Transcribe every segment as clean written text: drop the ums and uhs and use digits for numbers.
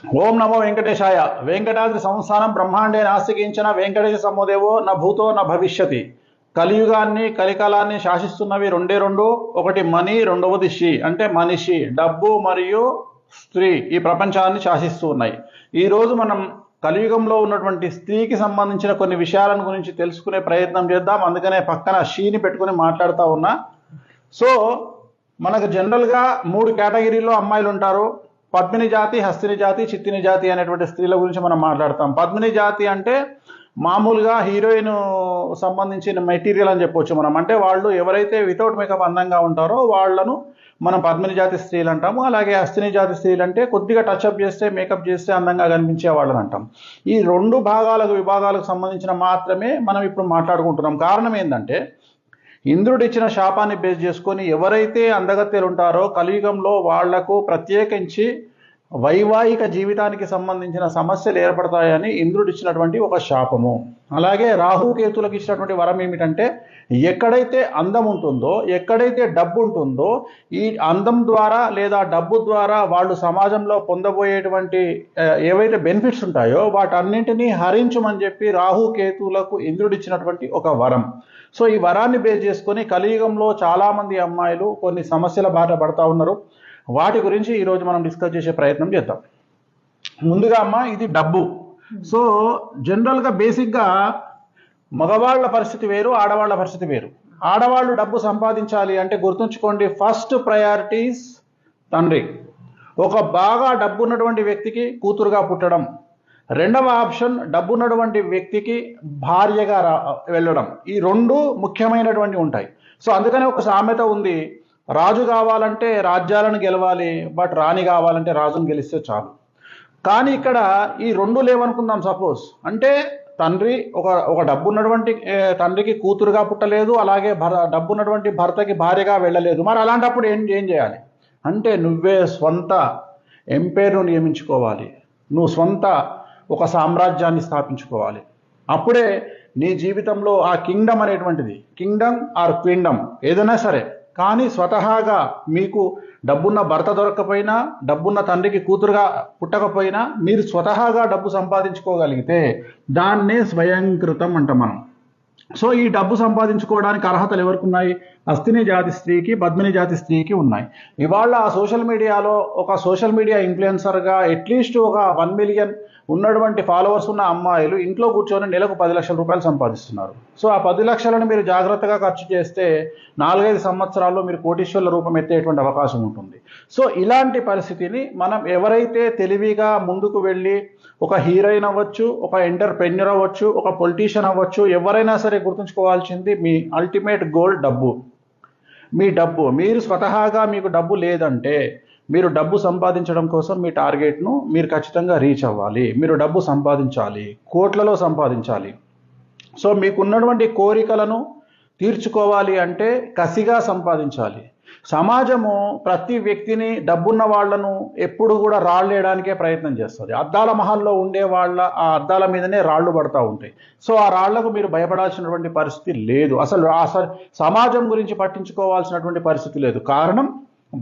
ఓం నమో వెంకటేశాయ. వెంకటాద్రి సంస్థానం బ్రహ్మాండే నాస్తికించిన వెంకటేశ సమోదేవో న భూతో న భవిష్యతి. కలియుగాన్ని కలికాలాన్ని శాసిస్తున్నవి రెండే రెండు. ఒకటి మనీ, రెండవది షీ అంటే మనిషి, డబ్బు మరియు స్త్రీ ఈ ప్రపంచాన్ని శాసిస్తూ ఉన్నాయి. ఈరోజు మనం కలియుగంలో ఉన్నటువంటి స్త్రీకి సంబంధించిన కొన్ని విషయాలను గురించి తెలుసుకునే ప్రయత్నం చేద్దాం. అందుకనే పక్కన షీని పెట్టుకుని మాట్లాడుతూ ఉన్నా. సో మనకు జనరల్గా 3 కేటగిరీలో అమ్మాయిలు ఉంటారు. పద్మిని జాతి, హస్తిని జాతి, చిత్తిని జాతి అనేటువంటి స్త్రీల గురించి మనం మాట్లాడతాం. పద్మిని జాతి అంటే మామూలుగా హీరోయిన్ సంబంధించిన మెటీరియల్ అని చెప్పొచ్చు మనం. అంటే వాళ్ళు ఎవరైతే వితౌట్ మేకప్ అందంగా ఉంటారో వాళ్ళను మనం పద్మిని జాతి స్త్రీలు అంటాము. అలాగే హస్తిని జాతి స్త్రీలు అంటే కొద్దిగా టచ్అప్ చేస్తే, మేకప్ చేస్తే అందంగా కనిపించే వాళ్ళని అంటాం. ఈ 2 విభాగాలకు సంబంధించిన మాత్రమే మనం ఇప్పుడు మాట్లాడుకుంటున్నాం. కారణం ఏంటంటే ఇంద్రుడు ఇచ్చిన శాపాన్ని బేస్ చేసుకొని ఎవరైతే అందగత్తెలు ఉంటారో కలియుగంలో వాళ్లకు ప్రత్యేకించి వైవాహిక జీవితానికి సంబంధించిన సమస్యలు ఏర్పడతాయని ఇంద్రుడు ఇచ్చినటువంటి ఒక శాపము. అలాగే రాహుకేతులకు ఇచ్చినటువంటి వరం ఏమిటంటే ఎక్కడైతే అందం ఉంటుందో, ఎక్కడైతే డబ్బు ఉంటుందో, ఈ అందం ద్వారా లేదా డబ్బు ద్వారా వాళ్ళు సమాజంలో పొందబోయేటువంటి ఏవైతే బెనిఫిట్స్ ఉంటాయో వాటన్నింటినీ హరించమని చెప్పి రాహుకేతులకు ఇంద్రుడు ఇచ్చినటువంటి ఒక వరం. సో ఈ వరాన్ని బేస్ చేసుకొని కలియుగంలో చాలామంది అమ్మాయిలు కొన్ని సమస్యల బాట పడతా ఉన్నారు. వాటి గురించి ఈరోజు మనం డిస్కస్ చేసే ప్రయత్నం చేద్దాం. ముందుగా అమ్మ, ఇది డబ్బు. సో జనరల్గా బేసిక్గా మగవాళ్ళ పరిస్థితి వేరు, ఆడవాళ్ళ పరిస్థితి వేరు. ఆడవాళ్ళు డబ్బు సంపాదించాలి అంటే గుర్తుంచుకోండి, ఫస్ట్ ప్రయారిటీస్ తండ్రి. ఒక బాగా డబ్బు ఉన్నటువంటి వ్యక్తికి కూతురుగా పుట్టడం. రెండవ ఆప్షన్ డబ్బు ఉన్నటువంటి వ్యక్తికి భార్యగా వెళ్ళడం. ఈ 2 ముఖ్యమైనటువంటి ఉంటాయి. సో అందుకనే ఒక సామెత ఉంది, రాజు కావాలంటే రాజ్యాలను గెలవాలి, బట్ రాణి కావాలంటే రాజును గెలిస్తే చాలు. కానీ ఇక్కడ ఈ 2 లేవనుకుందాం. సపోజ్ అంటే తండ్రి ఒక డబ్బు ఉన్నటువంటి తండ్రికి కూతురుగా పుట్టలేదు, అలాగే డబ్బు ఉన్నటువంటి భర్తకి భార్యగా వెళ్ళలేదు. మరి అలాంటప్పుడు ఏం చేయాలి అంటే నువ్వే స్వంత ఎంపైర్ను నియమించుకోవాలి. నువ్వు స్వంత ఒక సామ్రాజ్యాన్ని స్థాపించుకోవాలి. అప్పుడే నీ జీవితంలో ఆ కింగ్డమ్ అనేటువంటిది, కింగ్డమ్ ఆర్ క్వీండమ్ ఏదైనా సరే, కానీ స్వతహాగా మీకు డబ్బున్న భర్త దొరకకపోయినా, డబ్బున్న తండ్రికి కూతురుగా పుట్టకపోయినా మీరు స్వతహాగా డబ్బు సంపాదించుకోగలిగితే దాన్నే స్వయంకృతం అంటాం మనం. సో ఈ డబ్బు సంపాదించుకోవడానికి అర్హతలు ఎవరికి ఉన్నాయి? హస్తిని జాతి స్త్రీకి, పద్మిని జాతి స్త్రీకి ఉన్నాయి. ఇవాళ సోషల్ మీడియాలో ఒక సోషల్ మీడియా ఇన్ఫ్లుయెన్సర్గా అట్లీస్ట్ ఒక 1 మిలియన్ ఉన్నటువంటి ఫాలోవర్స్ ఉన్న అమ్మాయిలు ఇంట్లో కూర్చొని నెలకు 10 లక్షల రూపాయలు సంపాదిస్తున్నారు. సో ఆ 10 లక్షలను మీరు జాగ్రత్తగా ఖర్చు చేస్తే 4-5 సంవత్సరాల్లో మీరు కోటీశ్వర్ల రూపం ఎత్తేటువంటి అవకాశం ఉంటుంది. సో ఇలాంటి పరిస్థితిని మనం ఎవరైతే తెలివిగా ముందుకు వెళ్ళి ఒక హీరోయిన్ అవ్వచ్చు, ఒక ఎంటర్ప్రెన్యూర్ అవ్వచ్చు, ఒక పొలిటీషియన్ అవ్వచ్చు, ఎవరైనా సరే గుర్తుంచుకోవాల్సింది మీ అల్టిమేట్ గోల్ డబ్బు. మీ డబ్బు, మీరు స్వతహాగా మీకు డబ్బు లేదంటే మీరు డబ్బు సంపాదించడం కోసం మీ టార్గెట్ను మీరు ఖచ్చితంగా రీచ్ అవ్వాలి. మీరు డబ్బు సంపాదించాలి, కోట్లలో సంపాదించాలి. సో మీకున్నటువంటి కోరికలను తీర్చుకోవాలి అంటే కసిగా సంపాదించాలి. సమాజము ప్రతి వ్యక్తిని, డబ్బున్న వాళ్లను ఎప్పుడు కూడా రాళ్ళేయడానికే ప్రయత్నం చేస్తుంది. అద్దాల మహల్లో ఉండే ఆ అద్దాల మీదనే రాళ్ళు పడతా ఉంటాయి. సో ఆ రాళ్లకు మీరు భయపడాల్సినటువంటి పరిస్థితి లేదు. అసలు సమాజం గురించి పట్టించుకోవాల్సినటువంటి పరిస్థితి లేదు. కారణం,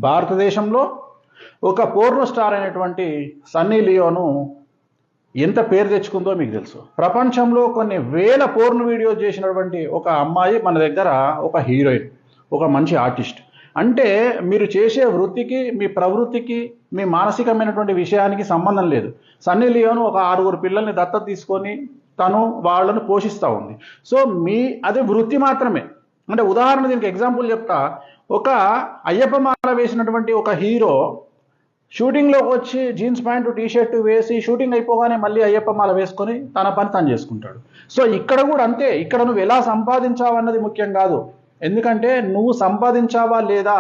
భారతదేశంలో ఒక పోర్నో స్టార్ అయినటువంటి సన్నీ లియోను ఎంత పేరు తెచ్చుకుందో మీకు తెలుసు. ప్రపంచంలో కొన్ని వేల పోర్న్ వీడియోస్ చేసినటువంటి ఒక అమ్మాయి మన దగ్గర ఒక హీరోయిన్, ఒక మంచి ఆర్టిస్ట్. అంటే మీరు చేసే వృత్తికి, మీ ప్రవృత్తికి, మీ మానసికమైనటువంటి విషయానికి సంబంధం లేదు. సన్నీ లియోను ఒక 6 పిల్లల్ని దత్తత తీసుకొని తను వాళ్ళను పోషిస్తూ ఉంది. సో అది వృత్తి మాత్రమే. అంటే ఉదాహరణ దీనికి ఎగ్జాంపుల్ చెప్తా. ఒక అయ్యప్ప మాల వేసినటువంటి ఒక హీరో షూటింగ్లోకి వచ్చి జీన్స్ ప్యాంటు, టీషర్ట్ వేసి షూటింగ్ అయిపోగానే మళ్ళీ అయ్యప్ప మాల వేసుకొని తన పని తను చేసుకుంటాడు. సో ఇక్కడ కూడా అంతే. ఇక్కడ నువ్వు ఎలా సంపాదించావన్నది ముఖ్యం కాదు. ఎందుకంటే నువ్వు సంపాదించావా లేదా,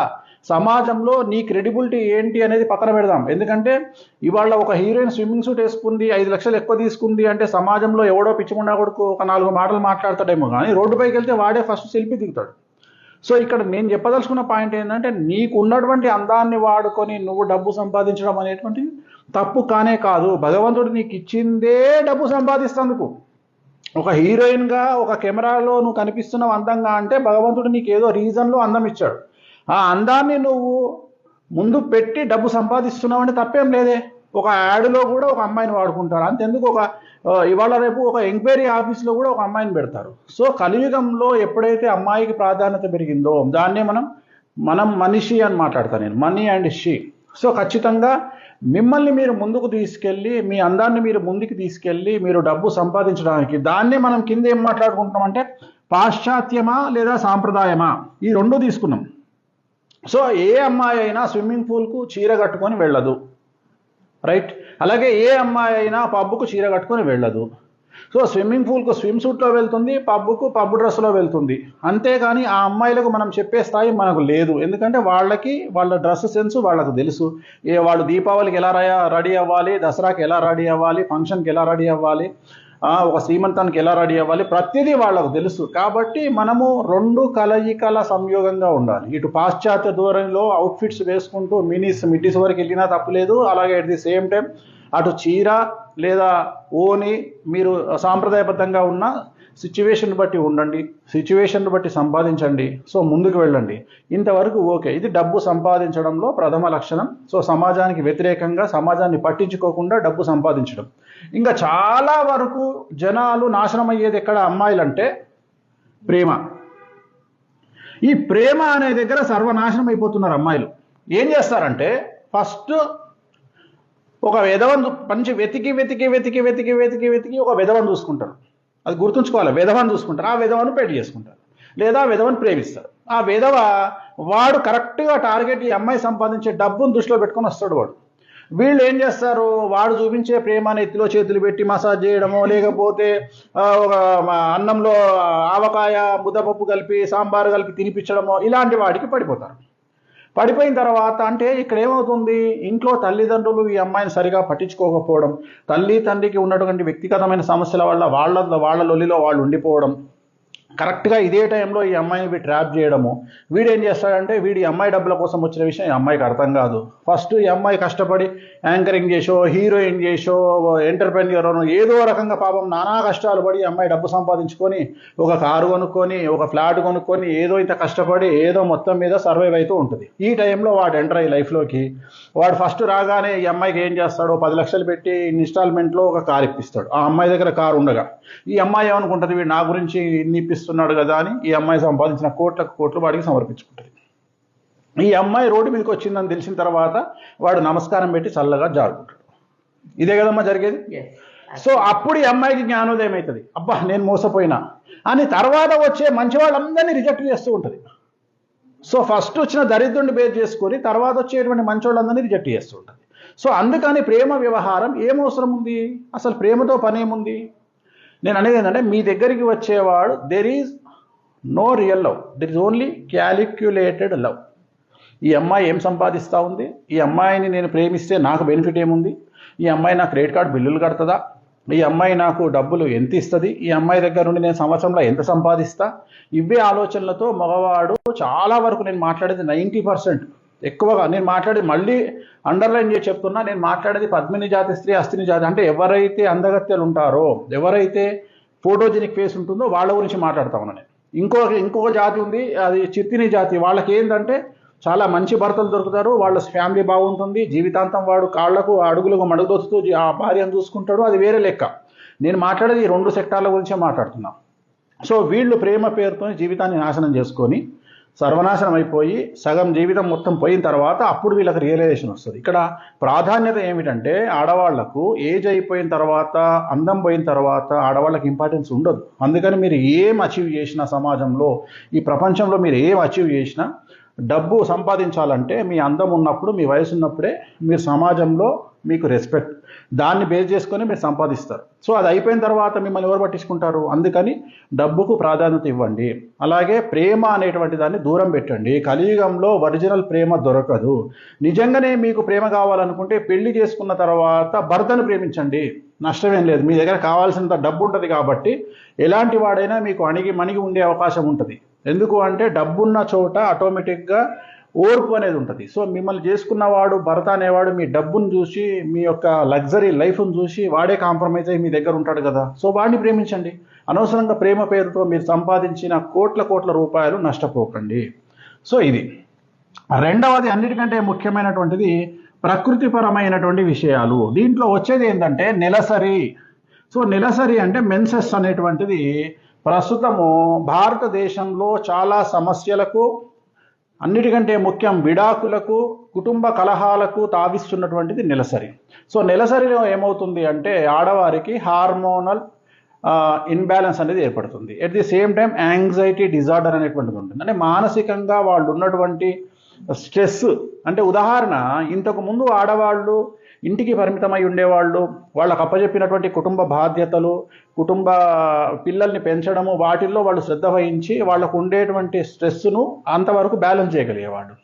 సమాజంలో నీ క్రెడిబిలిటీ ఏంటి అనేది పక్కన పెడదాం. ఎందుకంటే ఇవాళ ఒక హీరోయిన్ స్విమ్మింగ్ సూట్ వేసుకుంది, 5 లక్షలు ఎక్కువ తీసుకుంది అంటే సమాజంలో ఎవడో పిచ్చిముండా కొడుకు ఒక 4 మాటలు మాట్లాడతాడేమో, కానీ రోడ్డుపైకి వెళ్తే వాడే ఫస్ట్ సెల్ఫీ దిగుతాడు. సో ఇక్కడ నేను చెప్పదలుచుకున్న పాయింట్ ఏంటంటే నీకు ఉన్నటువంటి అందాన్ని వాడుకొని నువ్వు డబ్బు సంపాదించడం అనేటువంటిది తప్పు కానే కాదు. భగవంతుడు నీకు ఇచ్చిందే డబ్బు సంపాదిస్తేందుకు. ఒక హీరోయిన్గా ఒక కెమెరాలో నువ్వు కనిపిస్తున్నావు అందంగా అంటే భగవంతుడు నీకు ఏదో రీజన్లో అందం ఇచ్చాడు. ఆ అందాన్ని నువ్వు ముందు పెట్టి డబ్బు సంపాదిస్తున్నావు అంటే తప్పేం లేదే. ఒక యాడ్లో కూడా ఒక అమ్మాయిని వాడుకుంటారు. అంతెందుకు ఇవాళ రేపు ఒక ఎంక్వైరీ ఆఫీస్లో కూడా ఒక అమ్మాయిని పెడతారు. సో కలియుగంలో ఎప్పుడైతే అమ్మాయికి ప్రాధాన్యత పెరిగిందో దాన్నే మనం మనిషి అని మాట్లాడతాను నేను, మనీ అండ్ షీ. సో ఖచ్చితంగా మిమ్మల్ని మీరు ముందుకు తీసుకెళ్ళి, మీ అందాన్ని మీరు ముందుకు తీసుకెళ్ళి మీరు డబ్బు సంపాదించడానికి, దాన్నే మనం కింద ఏం మాట్లాడుకుంటున్నామంటే పాశ్చాత్యమా లేదా సాంప్రదాయమా, ఈ రెండు తీసుకున్నాం. సో ఏ అమ్మాయి అయినా స్విమ్మింగ్ పూల్కు చీర కట్టుకొని వెళ్ళదు, రైట్? అలాగే ఏ అమ్మాయి అయినా పబ్బుకు చీర కట్టుకొని వెళ్ళదు. సో స్విమ్మింగ్ పూల్కు స్విమ్ సూట్లో వెళ్తుంది, పబ్బుకు పబ్బు డ్రెస్లో వెళ్తుంది. అంతేగాని ఆ అమ్మాయిలకు మనం చెప్పే స్థాయి మనకు లేదు. ఎందుకంటే వాళ్ళ డ్రెస్ సెన్స్ వాళ్ళకు తెలుసు. వాళ్ళు దీపావళికి ఎలా రెడీ అవ్వాలి, దసరాకి ఎలా రెడీ అవ్వాలి, ఫంక్షన్కి ఎలా రెడీ అవ్వాలి, ఒక సీమంతానికి ఎలా రెడీ అవ్వాలి, ప్రతిదీ వాళ్ళకు తెలుసు. కాబట్టి మనము రెండు కలయికల సంయోగంగా ఉండాలి. ఇటు పాశ్చాత్య ధోరణిలో అవుట్ఫిట్స్ వేసుకుంటూ మిడ్డీస్ వరకు వెళ్ళినా తప్పులేదు. అలాగే అట్ ది సేమ్ టైం అటు చీర లేదా ఓని మీరు సాంప్రదాయబద్ధంగా ఉన్న సిచ్యువేషన్ బట్టి ఉండండి, సిచ్యువేషన్ బట్టి సంపాదించండి. సో ముందుకు వెళ్ళండి. ఇంతవరకు ఓకే. ఇది డబ్బు సంపాదించడంలో ప్రథమ లక్షణం. సో సమాజానికి వ్యతిరేకంగా, సమాజాన్ని పట్టించుకోకుండా డబ్బు సంపాదించడం. ఇంకా చాలా వరకు జనాలు నాశనం అయ్యేది ఎక్కడ అమ్మాయిలంటే ప్రేమ. ఈ ప్రేమ అనే దగ్గర సర్వనాశనం అయిపోతున్నారు అమ్మాయిలు. ఏం చేస్తారంటే ఫస్ట్ ఒక విధవను మంచి వెతికి ఒక విధవను చూసుకుంటారు. అది గుర్తుంచుకోవాలి. విధవను చూసుకుంటారు, ఆ విధవను పెళ్లి చేసుకుంటారు, లేదా విధవను ప్రేమిస్తారు. ఆ విధవ వాడు కరెక్ట్గా టార్గెట్ ఈ అమ్మాయి సంపాదించే డబ్బును దృష్టిలో పెట్టుకొని వస్తాడు వాడు. వీళ్ళు ఏం చేస్తారు, వాడు చూపించే ప్రేమని ఎత్తిలో చేతులు పెట్టి మసాజ్ చేయడమో, లేకపోతే ఒక అన్నంలో ఆవకాయ ముద్దపప్పు కలిపి సాంబారు కలిపి తినిపించడమో, ఇలాంటి వాడికి పడిపోతారు. పడిపోయిన తర్వాత అంటే ఇక్కడ ఏమవుతుంది, ఇంట్లో తల్లిదండ్రులు ఈ అమ్మాయిని సరిగా పట్టించుకోకపోవడం, తల్లి తండ్రికి ఉన్నటువంటి వ్యక్తిగతమైన సమస్యల వల్ల వాళ్ళ లొల్లిలో వాళ్ళు ఉండిపోవడం, కరెక్ట్గా ఇదే టైంలో ఈ అమ్మాయిని ట్రాప్ చేయడము. వీడు ఏం చేస్తాడంటే వీడి అమ్మాయి డబ్బుల కోసం వచ్చిన విషయం ఈ అమ్మాయికి అర్థం కాదు. ఫస్ట్ ఈ అమ్మాయి కష్టపడి యాంకరింగ్ చేసో, హీరోయిన్ చేసో, ఎంటర్ప్రెన్యూర్ ఏదో రకంగా పాపం నానా కష్టాలు పడి అమ్మాయి డబ్బు సంపాదించుకొని ఒక కారు కొనుక్కొని, ఒక ఫ్లాట్ కొనుక్కొని, ఏదో ఇంత కష్టపడి ఏదో మొత్తం మీద సర్వైవ్ అవుతూ ఉంటుంది. ఈ టైంలో వాడు ఎంటర్ అయ్యి లైఫ్లోకి వాడు ఫస్ట్ రాగానే ఈ అమ్మాయికి ఏం చేస్తాడో 10 లక్షలు పెట్టి ఇన్స్టాల్మెంట్లో ఒక కారు ఇప్పిస్తాడు. ఆ అమ్మాయి దగ్గర కారు ఉండగా ఈ అమ్మాయి ఏమనుకుంటుంది, వీడు నా గురించి ఇన్ని ఇప్పిస్తున్నాడు కదా అని ఈ అమ్మాయి సంపాదించిన కోట్లు వాడికి సమర్పించుకుంటుంది. ఈ అమ్మాయి రోడ్డు మీదకి వచ్చిందని తెలిసిన తర్వాత వాడు నమస్కారం పెట్టి చల్లగా జారుకుంటాడు. ఇదే కదమ్మా జరిగేది. సో అప్పుడు ఈ అమ్మాయికి జ్ఞానోదయం అవుతుంది, అబ్బా నేను మోసపోయినా అని. తర్వాత వచ్చే మంచి వాళ్ళందరినీ రిజెక్ట్ చేస్తూ ఉంటుంది. సో ఫస్ట్ వచ్చిన దరిద్రుడిని బేర్ చేసుకొని తర్వాత వచ్చేటువంటి మంచి వాళ్ళందరినీ రిజెక్ట్ చేస్తూ ఉంటుంది. సో అందుకని ప్రేమ వ్యవహారం ఏమవసరం ఉంది, అసలు ప్రేమతో పని ఏముంది? నేను అనేది ఏంటంటే మీ దగ్గరికి వచ్చేవాడు there is no real love, there is only calculated love. ఈ అమ్మాయి ఏం సంపాదిస్తూ ఉంది, ఈ అమ్మాయిని నేను ప్రేమిస్తే నాకు బెనిఫిట్ ఏముంది, ఈ అమ్మాయి నా క్రెడిట్ కార్డు బిల్లులు కడుతుందా, ఈ అమ్మాయి నాకు డబ్బులు ఎంత ఇస్తుంది, ఈ అమ్మాయి దగ్గర నుండి నేను సంవత్సరంలో ఎంత సంపాదిస్తా, ఇవే ఆలోచనలతో మగవాడు చాలా వరకు, నేను మాట్లాడేది 90% ఎక్కువగా నేను మాట్లాడేది, మళ్ళీ అండర్లైన్ చేసి చెప్తున్నా, నేను మాట్లాడేది పద్మిని జాతి స్త్రీ, అస్థిని జాతి, అంటే ఎవరైతే అందగత్యాలు ఉంటారో, ఎవరైతే ఫోటోజెనిక్ ఫేస్ ఉంటుందో వాళ్ళ గురించి మాట్లాడతా ఉన్నాను నేను. ఇంకొక జాతి ఉంది, అది చిత్తిని జాతి. వాళ్ళకి ఏంటంటే చాలా మంచి భర్తలు దొరుకుతారు, వాళ్ళ ఫ్యామిలీ బాగుంటుంది, జీవితాంతం వాడు కాళ్లకు అడుగులకు మడుగుదొస్తూ ఆ భార్యను చూసుకుంటాడు, అది వేరే లెక్క. నేను మాట్లాడేది ఈ 2 సెక్టార్ల గురించే మాట్లాడుతున్నా. సో వీళ్ళు ప్రేమ పేరుతో జీవితాన్ని నాశనం చేసుకొని సర్వనాశనం అయిపోయి సగం జీవితం మొత్తం పోయిన తర్వాత అప్పుడు వీళ్ళకి రియలైజేషన్ వస్తుంది. ఇక్కడ ప్రాధాన్యత ఏమిటంటే ఆడవాళ్లకు ఏజ్ అయిపోయిన తర్వాత, అందం పోయిన తర్వాత ఆడవాళ్ళకి ఇంపార్టెన్స్ ఉండదు. అందుకని మీరు ఏం అచీవ్ చేసినా సమాజంలో, ఈ ప్రపంచంలో మీరు ఏం అచీవ్ చేసినా, డబ్బు సంపాదించాలంటే మీ అందం ఉన్నప్పుడు, మీ వయసు ఉన్నప్పుడే మీరు సమాజంలో మీకు రెస్పెక్ట్, దాన్ని బేస్ చేసుకొని మీరు సంపాదిస్తారు. సో అది అయిపోయిన తర్వాత మిమ్మల్ని ఎవరు పట్టించుకుంటారు? అందుకని డబ్బుకు ప్రాధాన్యత ఇవ్వండి. అలాగే ప్రేమ అనేటువంటి దాన్ని దూరం పెట్టండి. కలియుగంలో ఒరిజినల్ ప్రేమ దొరకదు. నిజంగానే మీకు ప్రేమ కావాలనుకుంటే పెళ్లి చేసుకున్న తర్వాత భర్తను ప్రేమించండి, నష్టమేం లేదు. మీ దగ్గర కావాల్సినంత డబ్బు ఉంటుంది కాబట్టి ఎలాంటి వాడైనా మీకు మణిగి ఉండే అవకాశం ఉంటుంది. ఎందుకు అంటే డబ్బున్న చోట ఆటోమేటిక్గా ఓర్పు అనేది ఉంటుంది. సో మిమ్మల్ని చేసుకున్నవాడు, భర్త అనేవాడు మీ డబ్బును చూసి, మీ యొక్క లగ్జరీ లైఫ్ను చూసి వాడే కాంప్రమైజ్ అయ్యి మీ దగ్గర ఉంటాడు కదా. సో వాడిని ప్రేమించండి. అనవసరంగా ప్రేమ పేరుతో మీరు సంపాదించిన కోట్ల రూపాయలు నష్టపోకండి. సో ఇది రెండవది, అన్నిటికంటే ముఖ్యమైనటువంటిది ప్రకృతిపరమైనటువంటి విషయాలు. దీంట్లో వచ్చేది ఏంటంటే నెలసరి. సో నెలసరి అంటే మెన్సెస్ అనేటువంటిది ప్రస్తుతము భారతదేశంలో చాలా సమస్యలకు, అన్నిటికంటే ముఖ్యం విడాకులకు, కుటుంబ కలహాలకు తావిస్తున్నటువంటిది నెలసరి. సో నెలసరిలో ఏమవుతుంది అంటే ఆడవారికి హార్మోనల్ ఇన్బ్యాలెన్స్ అనేది ఏర్పడుతుంది. At the same time anxiety disorder అనేటువంటిది ఉంటుంది. అంటే మానసికంగా వాళ్ళు ఉన్నటువంటి స్ట్రెస్, అంటే ఉదాహరణ, ఇంతకు ముందు ఆడవాళ్ళు ఇంటికి పరిమితమై ఉండేవాళ్ళు, వాళ్ళకు అప్పచెప్పినటువంటి కుటుంబ బాధ్యతలు, కుటుంబ పిల్లల్ని పెంచడము, వాటిల్లో వాళ్ళు శ్రద్ధ వహించి వాళ్ళకు ఉండేటువంటి స్ట్రెస్ను అంతవరకు బ్యాలెన్స్ చేయగలిగేవాళ్ళు.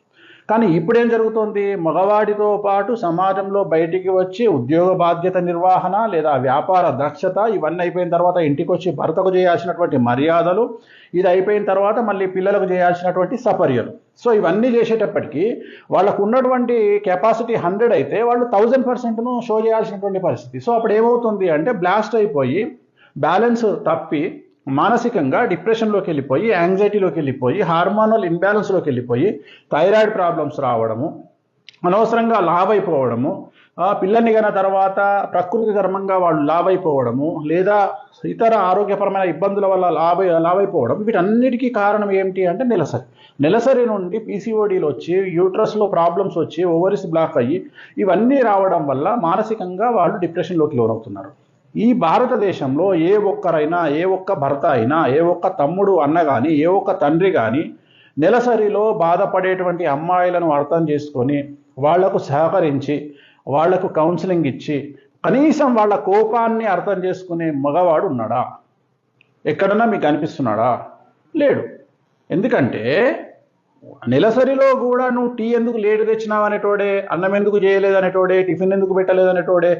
కానీ ఇప్పుడేం జరుగుతోంది, మగవాడితో పాటు సమాజంలో బయటికి వచ్చి ఉద్యోగ బాధ్యత నిర్వహణ లేదా వ్యాపార దక్షత ఇవన్నీ అయిపోయిన తర్వాత ఇంటికి వచ్చి భర్తకు చేయాల్సినటువంటి మర్యాదలు, ఇది అయిపోయిన తర్వాత మళ్ళీ పిల్లలకు చేయాల్సినటువంటి సపర్యలు. సో ఇవన్నీ చేసేటప్పటికీ వాళ్ళకు ఉన్నటువంటి కెపాసిటీ 100 అయితే వాళ్ళు 1000%ను షో చేయాల్సినటువంటి పరిస్థితి. సో అప్పుడు ఏమవుతుంది అంటే బ్లాస్ట్ అయిపోయి, బ్యాలెన్స్ తప్పి, మానసికంగా డిప్రెషన్లోకి వెళ్ళిపోయి, యాంగ్జైటీలోకి వెళ్ళిపోయి, హార్మోనల్ ఇన్బ్యాలెన్స్లోకి వెళ్ళిపోయి థైరాయిడ్ ప్రాబ్లమ్స్ రావడము, అనవసరంగా లావ్ అయిపోవడము, పిల్లల్ని కన్నా తర్వాత ప్రకృతి ధర్మంగా వాళ్ళు లావ్ అయిపోవడము, లేదా ఇతర ఆరోగ్యపరమైన ఇబ్బందుల వల్ల లావ్ అయిపోవడం, వీటన్నిటికీ కారణం ఏమిటి అంటే నెలసరి. నెలసరి నుండి పీసీఓడీలు వచ్చి, యూట్రస్లో ప్రాబ్లమ్స్ వచ్చి, ఓవరీస్ బ్లాక్ అయ్యి, ఇవన్నీ రావడం వల్ల మానసికంగా వాళ్ళు డిప్రెషన్లోకి లోనవుతున్నారు. ఈ భారతదేశంలో ఏ ఒక్కరైనా, ఏ ఒక్క భర్త అయినా, ఏ ఒక్క తమ్ముడు అన్న కానీ, ఏ ఒక్క తండ్రి కానీ నెలసరిలో బాధపడేటువంటి అమ్మాయిలను అర్థం చేసుకొని వాళ్లకు సహకరించి, వాళ్లకు కౌన్సిలింగ్ ఇచ్చి, కనీసం వాళ్ళ కోపాన్ని అర్థం చేసుకునే మగవాడు ఉన్నాడా? ఎక్కడన్నా మీకు అనిపిస్తున్నాడా? లేడు. ఎందుకంటే నెలసరిలో కూడా నువ్వు టీ ఎందుకు లేటు తెచ్చినావు అనేటోడే, అన్నం ఎందుకు చేయలేదు అనేటోడే, టిఫిన్ ఎందుకు పెట్టలేదు అనేటోడే,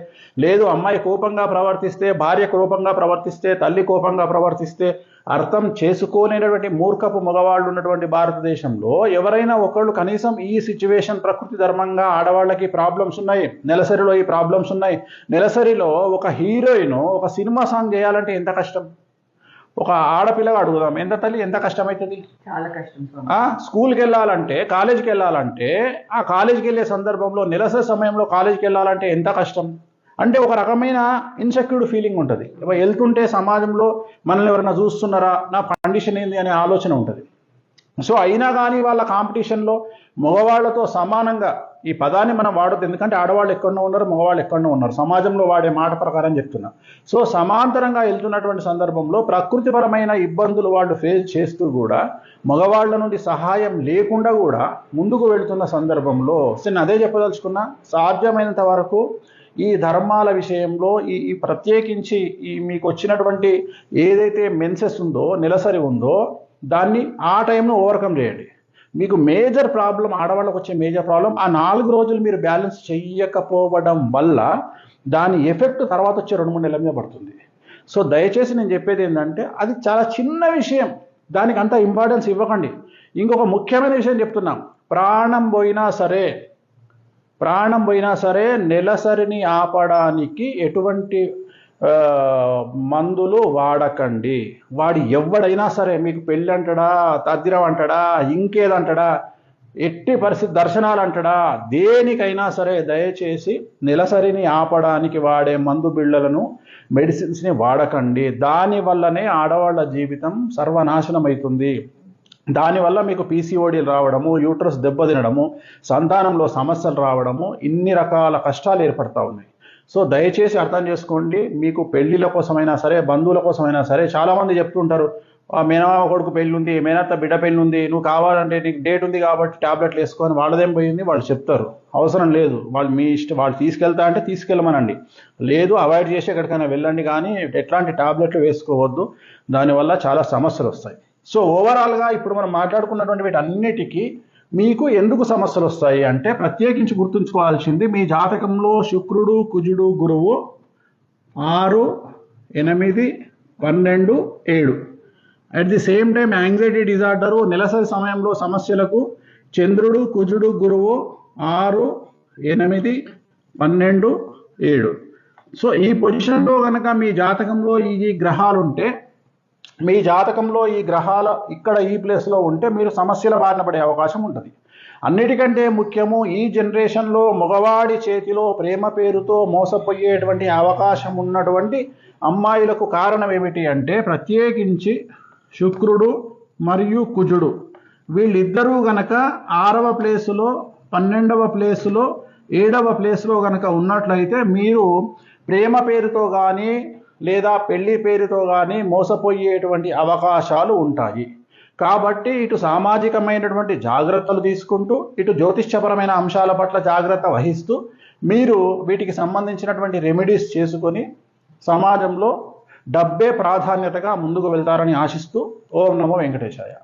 లేదు అమ్మాయి కోపంగా ప్రవర్తిస్తే, భార్య కోపంగా ప్రవర్తిస్తే, తల్లి కోపంగా ప్రవర్తిస్తే అర్థం చేసుకోలేనటువంటి మూర్ఖపు మగవాళ్ళు ఉన్నటువంటి భారతదేశంలో ఎవరైనా ఒకళ్ళు కనీసం ఈ సిచ్యువేషన్, ప్రకృతి ధర్మంగా ఆడవాళ్ళకి ప్రాబ్లమ్స్ ఉన్నాయి, నెలసరిలో ఈ ప్రాబ్లమ్స్ ఉన్నాయి, నెలసరిలో ఒక హీరోయిన్ ఒక సినిమా సాంగ్ చేయాలంటే ఎంత కష్టం? ఒక ఆడపిల్లగా అడుగుదాం, ఎంత తల్లి, ఎంత కష్టమవుతుంది? చాలా కష్టం. స్కూల్కి వెళ్ళాలంటే, కాలేజీకి వెళ్ళాలంటే, ఆ కాలేజీకి వెళ్ళే సందర్భంలో నెలసరి సమయంలో కాలేజీకి వెళ్ళాలంటే ఎంత కష్టం? అంటే ఒక రకమైన ఇన్సెక్యూర్డ్ ఫీలింగ్ ఉంటుంది. వెళ్తుంటే సమాజంలో మనల్ని ఎవరైనా చూస్తున్నారా, నా కండిషన్ ఏంది అనే ఆలోచన ఉంటుంది. సో అయినా కానీ వాళ్ళ కాంపిటీషన్లో మగవాళ్లతో సమానంగా, ఈ పదాన్ని మనం వాడద్దు, ఎందుకంటే ఆడవాళ్ళు ఎక్కడో ఉన్నారు, మగవాళ్ళు ఎక్కడో ఉన్నారు, సమాజంలో వాడే మాట ప్రకారం చెప్తున్నా. సో సమాంతరంగా వెళ్తున్నటువంటి సందర్భంలో ప్రకృతిపరమైన ఇబ్బందులు వాళ్ళు ఫేస్ చేస్తూ కూడా, మగవాళ్ళ నుండి సహాయం లేకుండా కూడా ముందుకు వెళుతున్న సందర్భంలో నేను అదే చెప్పదలుచుకున్నా, సాధ్యమైనంత వరకు ఈ ధర్మాల విషయంలో ఈ ప్రత్యేకించి ఈ మీకు వచ్చినటువంటి ఏదైతే మెన్సెస్ ఉందో, నెలసరి ఉందో, దాన్ని ఆ టైంను ఓవర్కమ్ చేయండి. మీకు మేజర్ ప్రాబ్లం, ఆడవాళ్ళకు వచ్చే మేజర్ ప్రాబ్లం, ఆ 4 రోజులు మీరు బ్యాలెన్స్ చెయ్యకపోవడం వల్ల దాని ఎఫెక్ట్ తర్వాత వచ్చే 2-3 నెలల మీద పడుతుంది. సో దయచేసి నేను చెప్పేది ఏంటంటే అది చాలా చిన్న విషయం, దానికి అంత ఇంపార్టెన్స్ ఇవ్వకండి. ఇంకొక ముఖ్యమైన విషయం చెప్తున్నాం, ప్రాణం పోయినా సరే నెలసరిని ఆపడానికి ఎటువంటి మందులు వాడకండి. వాడు ఎవడైనా సరే, మీకు పెళ్ళి అంటాడా, తద్దిరం అంటాడా, ఇంకేదంటాడా, ఎట్టి పరిస్థితి దర్శనాలు అంటాడా, దేనికైనా సరే దయచేసి నెలసరిని ఆపడానికి వాడే మందు బిళ్ళలను, మెడిసిన్స్ని వాడకండి. దానివల్లనే ఆడవాళ్ళ జీవితం సర్వనాశనం అవుతుంది. దానివల్ల మీకు పీసీఓడీలు రావడము, యూట్రస్ దెబ్బతినడము, సంతానంలో సమస్యలు రావడము, ఇన్ని రకాల కష్టాలు ఏర్పడతా ఉన్నాయి. సో దయచేసి అర్థం చేసుకోండి. మీకు పెళ్లిళ్ళ కోసమైనా సరే, బంధువుల కోసమైనా సరే, చాలామంది చెప్తుంటారు, మేనమామ కొడుకు పెళ్ళి ఉంది, మేనత్త బిడ్డ పెళ్ళి ఉంది, నువ్వు కావాలంటే నీకు డేట్ ఉంది కాబట్టి టాబ్లెట్లు వేసుకొని, వాళ్ళదేం పోయింది వాళ్ళు చెప్తారు. అవసరం లేదు, వాళ్ళు మీ ఇష్టం, వాళ్ళు తీసుకెళ్తా అంటే తీసుకెళ్ళమనండి, లేదు అవాయిడ్ చేసి ఎక్కడికైనా వెళ్ళండి, కానీ ఎట్లాంటి టాబ్లెట్లు వేసుకోవద్దు, దానివల్ల చాలా సమస్యలు వస్తాయి. సో ఓవరాల్గా ఇప్పుడు మనం మాట్లాడుకున్నటువంటి వీటన్నిటికీ మీకు ఎందుకు సమస్యలు వస్తాయి అంటే, ప్రత్యేకించి గుర్తుంచుకోవాల్సింది, మీ జాతకంలో శుక్రుడు, కుజుడు, గురువు 6, 8, 12, 7. At the same time anxiety disorder, నెలసరి సమయంలో సమస్యలకు చంద్రుడు, కుజుడు, గురువు 6, 8, 12, 7. సో ఈ పొజిషన్లో కనుక మీ జాతకంలో ఈ గ్రహాలు ఉంటే, మీ జాతకంలో ఈ గ్రహాల ఇక్కడ ఈ ప్లేస్లో ఉంటే మీరు సమస్యల బారిన పడే అవకాశం ఉంటుంది. అన్నిటికంటే ముఖ్యము ఈ జనరేషన్లో మగవాడి చేతిలో ప్రేమ పేరుతో మోసపోయేటువంటి అవకాశం ఉన్నటువంటి అమ్మాయిలకు కారణం ఏమిటి అంటే ప్రత్యేకించి శుక్రుడు మరియు కుజుడు వీళ్ళిద్దరూ గనక 6వ ప్లేసులో 12వ ప్లేసులో 7వ ప్లేసులో గనక ఉన్నట్లయితే మీరు ప్రేమ పేరుతో కానీ లేదా పెళ్లి పేరుతో కానీ మోసపోయేటువంటి అవకాశాలు ఉంటాయి. కాబట్టి ఇటు సామాజికమైనటువంటి జాగ్రత్తలు తీసుకుంటూ ఇటు జ్యోతిష్యపరమైన అంశాల పట్ల జాగ్రత్త వహిస్తూ మీరు వీటికి సంబంధించినటువంటి రెమెడీస్ చేసుకొని సమాజంలో డబ్బే ప్రాధాన్యతగా ముందుకు వెళ్తారని ఆశిస్తూ ఓం నమో వెంకటేశాయ.